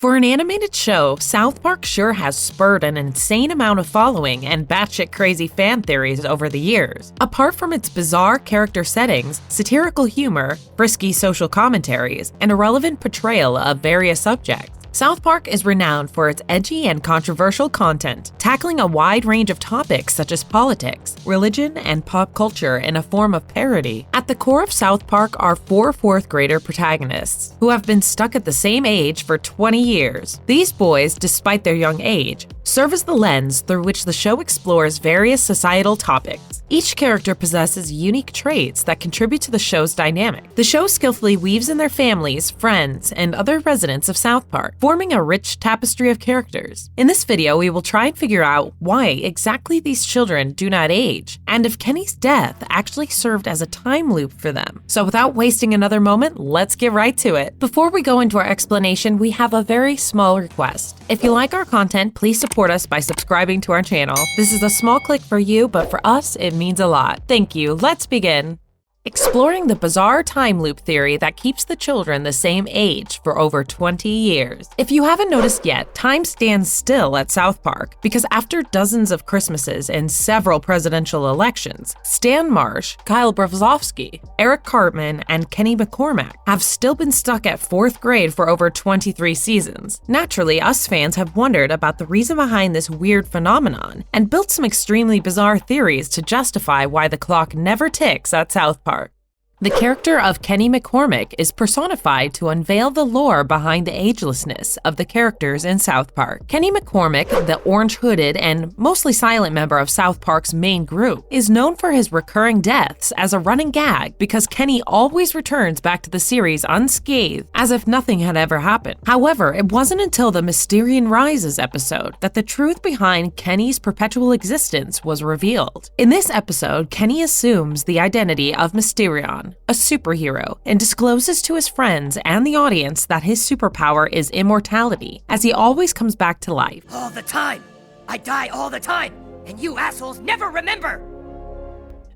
For an animated show, South Park sure has spurred an insane amount of following and batshit crazy fan theories over the years. Apart from its bizarre character settings, satirical humor, frisky social commentaries, and irrelevant portrayal of various subjects, South Park is renowned for its edgy and controversial content, tackling a wide range of topics such as politics, religion, and pop culture in a form of parody. At the core of South Park are four fourth-grader protagonists, who have been stuck at the same age for 20 years. These boys, despite their young age, serve as the lens through which the show explores various societal topics. Each character possesses unique traits that contribute to the show's dynamic. The show skillfully weaves in their families, friends, and other residents of South Park, forming a rich tapestry of characters. In this video, we will try and figure out why exactly these children do not age, and if Kenny's death actually served as a time loop for them. So without wasting another moment, let's get right to it. Before we go into our explanation, we have a very small request. If you like our content, please support us by subscribing to our channel. This is a small click for you, but for us, it means a lot. Thank you. Let's begin. Exploring the bizarre time loop theory that keeps the children the same age for over 20 years. If you haven't noticed yet, time stands still at South Park because after dozens of Christmases and several presidential elections, Stan Marsh, Kyle Bravzovsky, Eric Cartman, and Kenny McCormack have still been stuck at 4th grade for over 23 seasons. Naturally, us fans have wondered about the reason behind this weird phenomenon and built some extremely bizarre theories to justify why the clock never ticks at South Park. The character of Kenny McCormack is personified to unveil the lore behind the agelessness of the characters in South Park. Kenny McCormack, the orange-hooded and mostly silent member of South Park's main group, is known for his recurring deaths as a running gag because Kenny always returns back to the series unscathed, as if nothing had ever happened. However, it wasn't until the Mysterion Rises episode that the truth behind Kenny's perpetual existence was revealed. In this episode, Kenny assumes the identity of Mysterion, a superhero, and discloses to his friends and the audience that his superpower is immortality, as he always comes back to life. All the time! I die all the time, and you assholes never remember!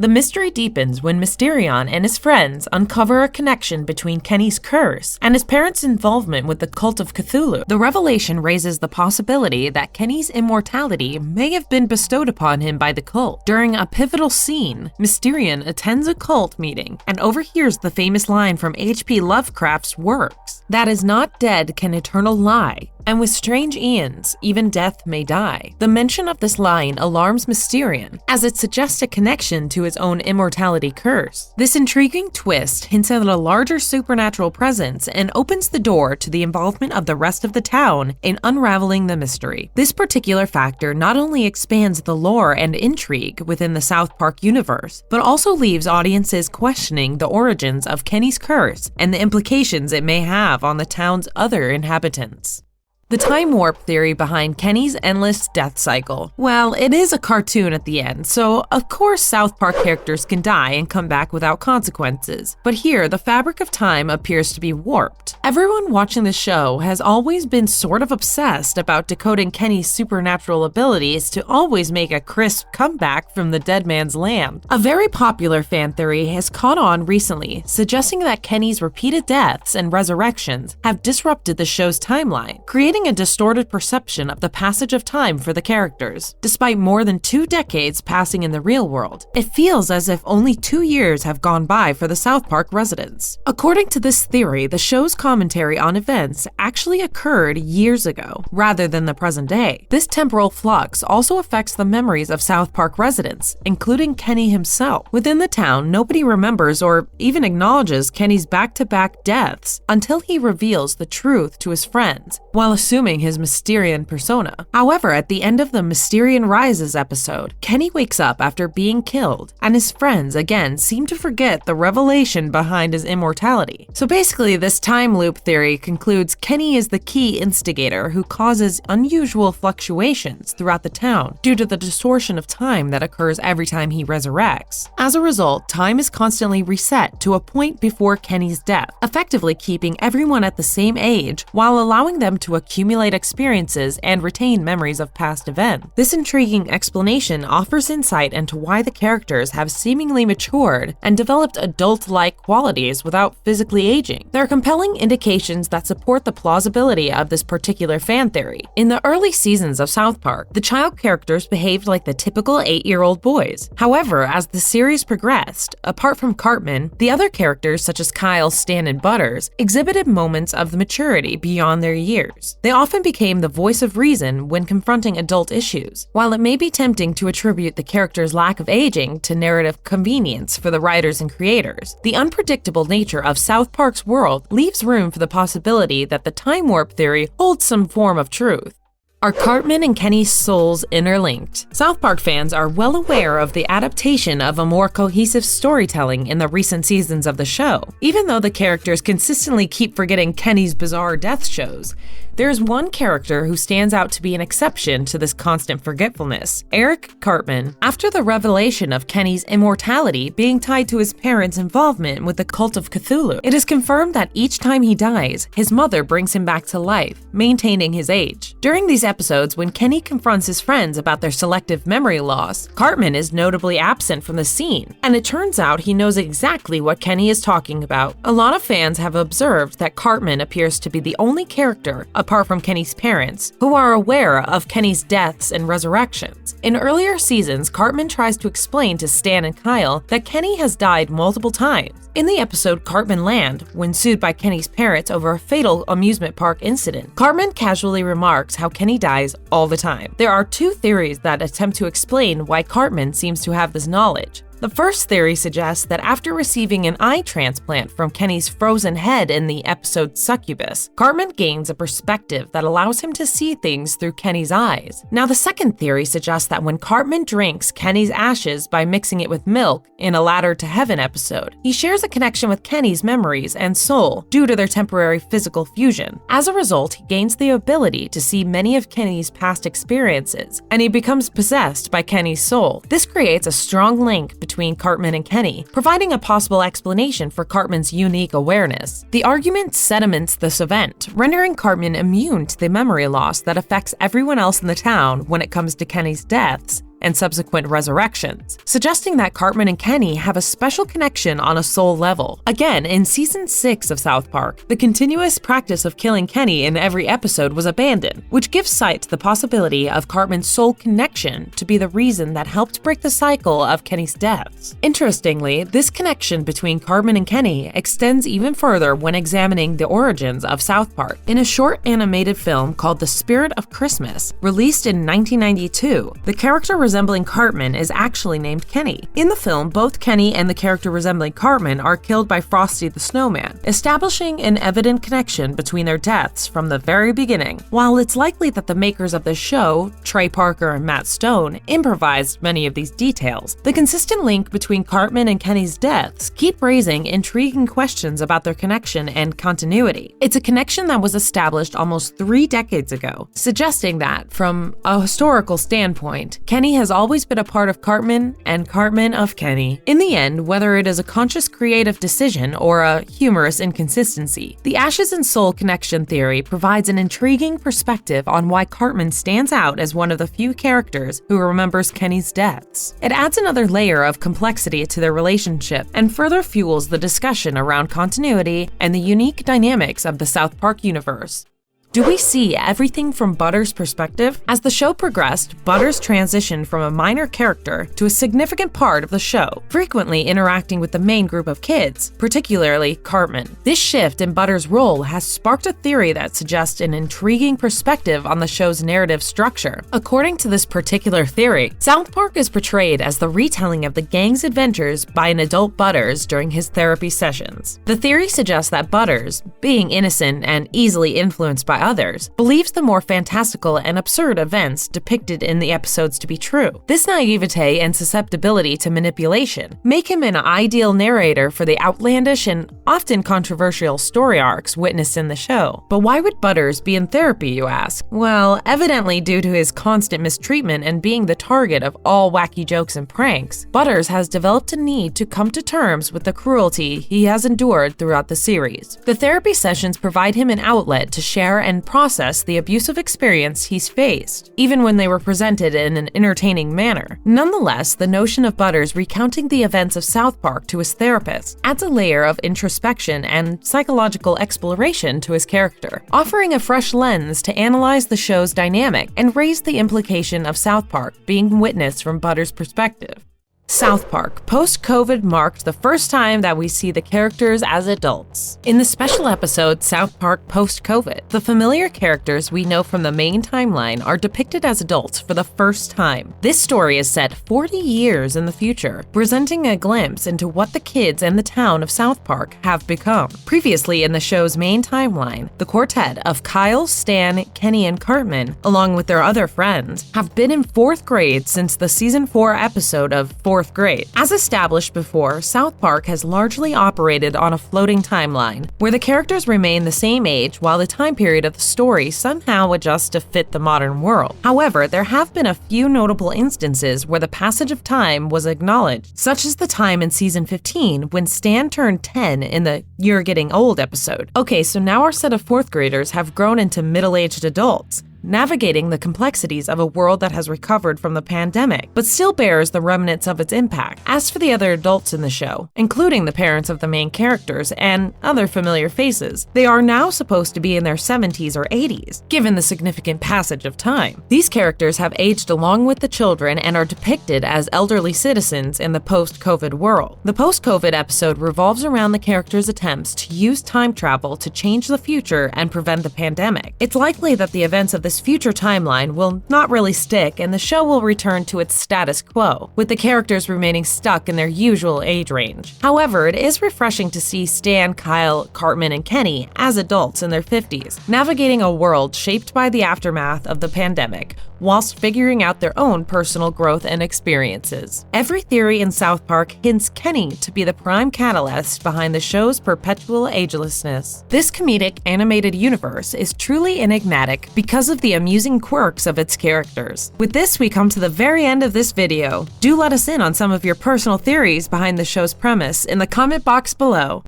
The mystery deepens when Mysterion and his friends uncover a connection between Kenny's curse and his parents' involvement with the cult of Cthulhu. The revelation raises the possibility that Kenny's immortality may have been bestowed upon him by the cult. During a pivotal scene, Mysterion attends a cult meeting and overhears the famous line from H.P. Lovecraft's works, "That is not dead can eternal lie, and with strange eons, even death may die." The mention of this line alarms Mysterion, as it suggests a connection to his own immortality curse. This intriguing twist hints at a larger supernatural presence and opens the door to the involvement of the rest of the town in unraveling the mystery. This particular factor not only expands the lore and intrigue within the South Park universe, but also leaves audiences questioning the origins of Kenny's curse and the implications it may have on the town's other inhabitants. The time warp theory behind Kenny's endless death cycle. Well, it is a cartoon at the end, so of course South Park characters can die and come back without consequences. But here, the fabric of time appears to be warped. Everyone watching the show has always been sort of obsessed about decoding Kenny's supernatural abilities to always make a crisp comeback from the dead man's land. A very popular fan theory has caught on recently, suggesting that Kenny's repeated deaths and resurrections have disrupted the show's timeline, creating a distorted perception of the passage of time for the characters. Despite more than 2 decades passing in the real world, it feels as if only 2 years have gone by for the South Park residents. According to this theory, the show's commentary on events actually occurred years ago, rather than the present day. This temporal flux also affects the memories of South Park residents, including Kenny himself. Within the town, nobody remembers or even acknowledges Kenny's back-to-back deaths until he reveals the truth to his friends, while assuming his Mysterion persona. However, at the end of the Mysterion Rises episode, Kenny wakes up after being killed, and his friends again seem to forget the revelation behind his immortality. So basically, this time loop theory concludes Kenny is the key instigator who causes unusual fluctuations throughout the town due to the distortion of time that occurs every time he resurrects. As a result, time is constantly reset to a point before Kenny's death, effectively keeping everyone at the same age while allowing them to accumulate accumulate experiences and retain memories of past events. This intriguing explanation offers insight into why the characters have seemingly matured and developed adult-like qualities without physically aging. There are compelling indications that support the plausibility of this particular fan theory. In the early seasons of South Park, the child characters behaved like the typical 8-year-old boys. However, as the series progressed, apart from Cartman, the other characters such as Kyle, Stan, and Butters exhibited moments of maturity beyond their years. They often became the voice of reason when confronting adult issues. While it may be tempting to attribute the characters' lack of aging to narrative convenience for the writers and creators, the unpredictable nature of South Park's world leaves room for the possibility that the time warp theory holds some form of truth. Are Cartman and Kenny's souls interlinked? South Park fans are well aware of the adaptation of a more cohesive storytelling in the recent seasons of the show. Even though the characters consistently keep forgetting Kenny's bizarre death shows, there's one character who stands out to be an exception to this constant forgetfulness: Eric Cartman. After the revelation of Kenny's immortality being tied to his parents' involvement with the cult of Cthulhu, it is confirmed that each time he dies, his mother brings him back to life, maintaining his age. During these episodes, when Kenny confronts his friends about their selective memory loss, Cartman is notably absent from the scene, and it turns out he knows exactly what Kenny is talking about. A lot of fans have observed that Cartman appears to be the only character, apart from Kenny's parents, who are aware of Kenny's deaths and resurrections. In earlier seasons, Cartman tries to explain to Stan and Kyle that Kenny has died multiple times. In the episode Cartman Land, when sued by Kenny's parents over a fatal amusement park incident, Cartman casually remarks how Kenny dies all the time. There are two theories that attempt to explain why Cartman seems to have this knowledge. The first theory suggests that after receiving an eye transplant from Kenny's frozen head in the episode Succubus, Cartman gains a perspective that allows him to see things through Kenny's eyes. Now, the second theory suggests that when Cartman drinks Kenny's ashes by mixing it with milk in a Ladder to Heaven episode, he shares a connection with Kenny's memories and soul due to their temporary physical fusion. As a result, he gains the ability to see many of Kenny's past experiences, and he becomes possessed by Kenny's soul. This creates a strong link between Cartman and Kenny, providing a possible explanation for Cartman's unique awareness. The argument sediments this event, rendering Cartman immune to the memory loss that affects everyone else in the town when it comes to Kenny's deaths and subsequent resurrections, suggesting that Cartman and Kenny have a special connection on a soul level. Again, in Season 6 of South Park, the continuous practice of killing Kenny in every episode was abandoned, which gives sight to the possibility of Cartman's soul connection to be the reason that helped break the cycle of Kenny's deaths. Interestingly, this connection between Cartman and Kenny extends even further when examining the origins of South Park. In a short animated film called The Spirit of Christmas, released in 1992, the character resembling Cartman is actually named Kenny. In the film, both Kenny and the character resembling Cartman are killed by Frosty the Snowman, establishing an evident connection between their deaths from the very beginning. While it's likely that the makers of the show, Trey Parker and Matt Stone, improvised many of these details, the consistent link between Cartman and Kenny's deaths keep raising intriguing questions about their connection and continuity. It's a connection that was established almost 3 decades ago, suggesting that, from a historical standpoint, Kenny has always been a part of Cartman and Cartman of Kenny. In the end, whether it is a conscious creative decision or a humorous inconsistency, the ashes and soul connection theory provides an intriguing perspective on why Cartman stands out as one of the few characters who remembers Kenny's deaths. It adds another layer of complexity to their relationship and further fuels the discussion around continuity and the unique dynamics of the South Park universe. Do we see everything from Butters' perspective? As the show progressed, Butters transitioned from a minor character to a significant part of the show, frequently interacting with the main group of kids, particularly Cartman. This shift in Butters' role has sparked a theory that suggests an intriguing perspective on the show's narrative structure. According to this particular theory, South Park is portrayed as the retelling of the gang's adventures by an adult Butters during his therapy sessions. The theory suggests that Butters, being innocent and easily influenced by others, believes the more fantastical and absurd events depicted in the episodes to be true. This naivete and susceptibility to manipulation make him an ideal narrator for the outlandish and often controversial story arcs witnessed in the show. But why would Butters be in therapy, you ask? Well, evidently due to his constant mistreatment and being the target of all wacky jokes and pranks, Butters has developed a need to come to terms with the cruelty he has endured throughout the series. The therapy sessions provide him an outlet to share and and process the abusive experience he's faced, even when they were presented in an entertaining manner. Nonetheless, the notion of Butters recounting the events of South Park to his therapist adds a layer of introspection and psychological exploration to his character, offering a fresh lens to analyze the show's dynamic and raise the implication of South Park being witnessed from Butters' perspective. South Park post-COVID marked the first time that we see the characters as adults. In the special episode South Park post-COVID, the familiar characters we know from the main timeline are depicted as adults for the first time. This story is set 40 years in the future, presenting a glimpse into what the kids and the town of South Park have become. Previously in the show's main timeline, the quartet of Kyle, Stan, Kenny, and Cartman, along with their other friends, have been in 4th grade since the season 4 episode of 4th grade. As established before, South Park has largely operated on a floating timeline, where the characters remain the same age while the time period of the story somehow adjusts to fit the modern world. However, there have been a few notable instances where the passage of time was acknowledged, such as the time in season 15 when Stan turned 10 in the You're Getting Old episode. Okay, so now our set of 4th graders have grown into middle-aged adults, navigating the complexities of a world that has recovered from the pandemic, but still bears the remnants of its impact. As for the other adults in the show, including the parents of the main characters and other familiar faces, they are now supposed to be in their 70s or 80s, given the significant passage of time. These characters have aged along with the children and are depicted as elderly citizens in the post-COVID world. The post-COVID episode revolves around the characters' attempts to use time travel to change the future and prevent the pandemic. It's likely that the events of this future timeline will not really stick and the show will return to its status quo, with the characters remaining stuck in their usual age range. However, it is refreshing to see Stan, Kyle, Cartman, and Kenny as adults in their 50s, navigating a world shaped by the aftermath of the pandemic, whilst figuring out their own personal growth and experiences. Every theory in South Park hints Kenny to be the prime catalyst behind the show's perpetual agelessness. This comedic animated universe is truly enigmatic because of the amusing quirks of its characters. With this, we come to the very end of this video. Do let us in on some of your personal theories behind the show's premise in the comment box below.